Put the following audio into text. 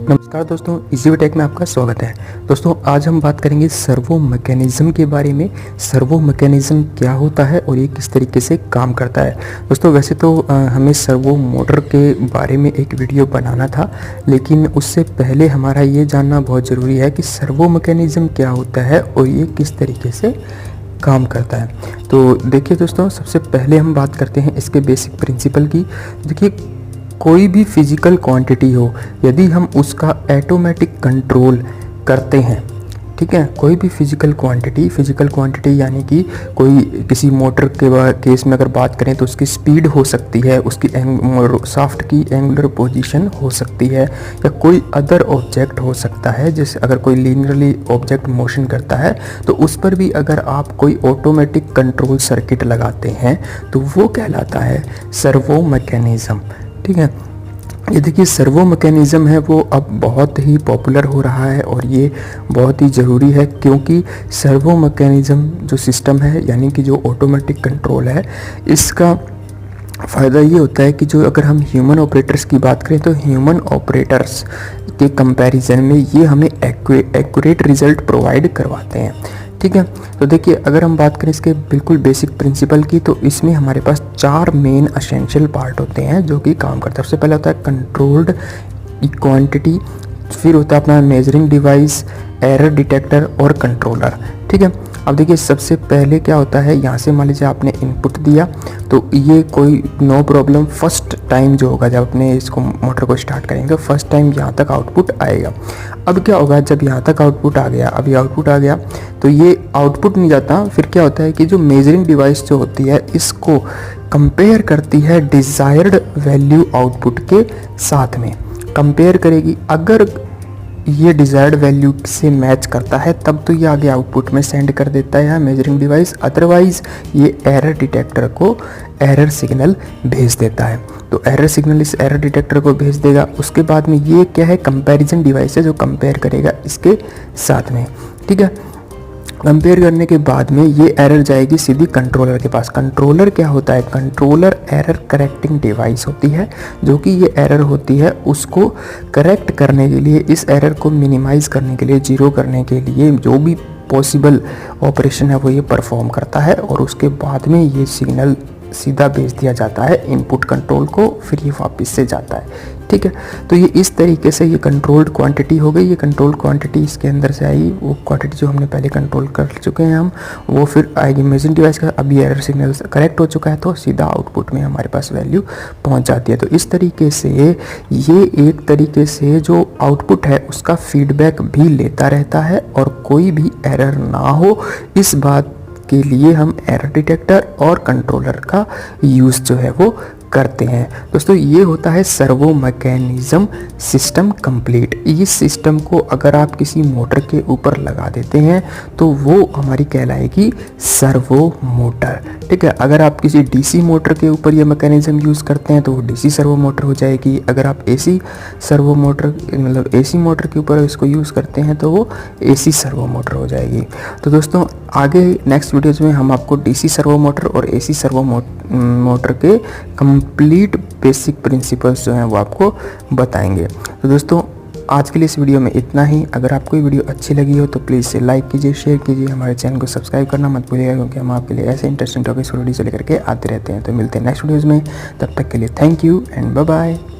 नमस्कार दोस्तों, easy take में आपका स्वागत है। दोस्तों आज हम बात करेंगे सर्वो मैकेनिज्म के बारे में। सर्वो मैकेनिज्म क्या होता है और ये किस तरीके से काम करता है। दोस्तों वैसे तो हमें सर्वो मोटर के बारे में एक वीडियो बनाना था, लेकिन उससे पहले हमारा ये जानना बहुत ज़रूरी है कि सर्वो मैकेनिज्म क्या होता है और ये किस तरीके से काम करता है। तो देखिए दोस्तों, सबसे पहले हम बात करते हैं इसके बेसिक प्रिंसिपल की। देखिए, कोई भी फिजिकल क्वांटिटी हो, यदि हम उसका ऑटोमेटिक कंट्रोल करते हैं, ठीक है, कोई भी फिजिकल क्वांटिटी यानी कि कोई किसी मोटर के केस में अगर बात करें तो उसकी स्पीड हो सकती है, उसकी शाफ्ट की एंगुलर पोजीशन हो सकती है, या कोई अदर ऑब्जेक्ट हो सकता है। जैसे अगर कोई लीनियरली ऑब्जेक्ट मोशन करता है तो उस पर भी अगर आप कोई ऑटोमेटिक कंट्रोल सर्किट लगाते हैं तो वो कहलाता है सर्वो मैकेनिज्म। ठीक है, ये देखिए सर्वो मैकेनिज्म है वो अब बहुत ही पॉपुलर हो रहा है और ये बहुत ही ज़रूरी है, क्योंकि सर्वो मैकेनिज्म जो सिस्टम है यानी कि जो ऑटोमेटिक कंट्रोल है, इसका फ़ायदा ये होता है कि जो अगर हम ह्यूमन ऑपरेटर्स की बात करें तो ह्यूमन ऑपरेटर्स के कंपैरिजन में ये हमें एक्यूरेट रिजल्ट प्रोवाइड करवाते हैं। ठीक है, तो देखिए अगर हम बात करें इसके बिल्कुल बेसिक प्रिंसिपल की, तो इसमें हमारे पास 4 मेन एसेंशियल पार्ट होते हैं जो कि काम करता है। सबसे पहले होता है कंट्रोल्ड क्वांटिटी, फिर होता है अपना मेजरिंग डिवाइस, एरर डिटेक्टर और कंट्रोलर। ठीक है, अब देखिए सबसे पहले क्या होता है, यहाँ से मान लीजिए आपने इनपुट दिया तो ये कोई नो प्रॉब्लम फर्स्ट टाइम जो होगा जब अपने इसको मोटर को स्टार्ट करेंगे फर्स्ट टाइम यहाँ तक आउटपुट आएगा। अब क्या होगा, जब यहाँ तक आउटपुट आ गया, अभी आउटपुट आ गया तो ये आउटपुट नहीं जाता, फिर क्या होता है कि जो मेजरिंग डिवाइस जो होती है इसको कंपेयर करती है डिज़ायर्ड वैल्यू आउटपुट के साथ में, कंपेयर करेगी। अगर ये डिज़ायर्ड वैल्यू से मैच करता है तब तो ये आगे आउटपुट में सेंड कर देता है मेजरिंग डिवाइस, अदरवाइज़ ये एरर डिटेक्टर को एरर सिग्नल भेज देता है। तो एरर सिग्नल इस एरर डिटेक्टर को भेज देगा। उसके बाद में ये क्या है, कंपैरिजन डिवाइस है जो कंपेयर करेगा इसके साथ में। ठीक है, कंपेयर करने के बाद में ये एरर जाएगी सीधी कंट्रोलर के पास। कंट्रोलर क्या होता है, कंट्रोलर एरर करेक्टिंग डिवाइस होती है, जो कि ये एरर होती है उसको करेक्ट करने के लिए, इस एरर को मिनिमाइज़ करने के लिए, जीरो करने के लिए जो भी पॉसिबल ऑपरेशन है वो ये परफॉर्म करता है, और उसके बाद में ये सिग्नल सीधा भेज दिया जाता है इनपुट कंट्रोल को, फिर ये वापस से जाता है। ठीक है, तो ये इस तरीके से ये कंट्रोल्ड क्वांटिटी हो गई। ये कंट्रोल्ड क्वांटिटी इसके अंदर से आई, वो क्वांटिटी जो हमने पहले कंट्रोल कर चुके हैं हम, वो फिर आएगी मेजरिंग डिवाइस का। अभी एरर सिग्नल करेक्ट हो चुका है तो सीधा आउटपुट में हमारे पास वैल्यू पहुंच जाती है। तो इस तरीके से ये एक तरीके से जो आउटपुट है उसका फीडबैक भी लेता रहता है, और कोई भी एरर ना हो इस बात के लिए हम एरर डिटेक्टर और कंट्रोलर का यूज़ जो है वो करते हैं। दोस्तों ये होता है सर्वो मैकेनिज्म सिस्टम कंप्लीट। इस सिस्टम को अगर आप किसी मोटर के ऊपर लगा देते हैं तो वो हमारी कहलाएगी सर्वो मोटर। ठीक है, अगर आप किसी डीसी मोटर के ऊपर ये मैकेनिज्म यूज़ करते हैं तो वो डीसी सर्वो मोटर हो जाएगी। अगर आप एसी सर्वो मोटर मतलब एसी मोटर के ऊपर इसको यूज़ करते हैं तो वो एसी सर्वो मोटर हो जाएगी। तो दोस्तों आगे नेक्स्ट वीडियोज़ में हम आपको डीसी सर्वो मोटर और एसी सर्वो मोटर के कंप्लीट बेसिक प्रिंसिपल्स जो हैं वो आपको बताएंगे। तो दोस्तों आज के लिए इस वीडियो में इतना ही। अगर आपको ये वीडियो अच्छी लगी हो तो प्लीज़ इसे लाइक कीजिए, शेयर कीजिए, हमारे चैनल को सब्सक्राइब करना मत भूलिएगा, क्योंकि हम आपके लिए ऐसे इंटरेस्टिंग टॉपिक्स वीडियो लेकर के आते रहते हैं। तो मिलते हैं नेक्स्ट वीडियोज़ में, तब तक के लिए thank you and bye bye.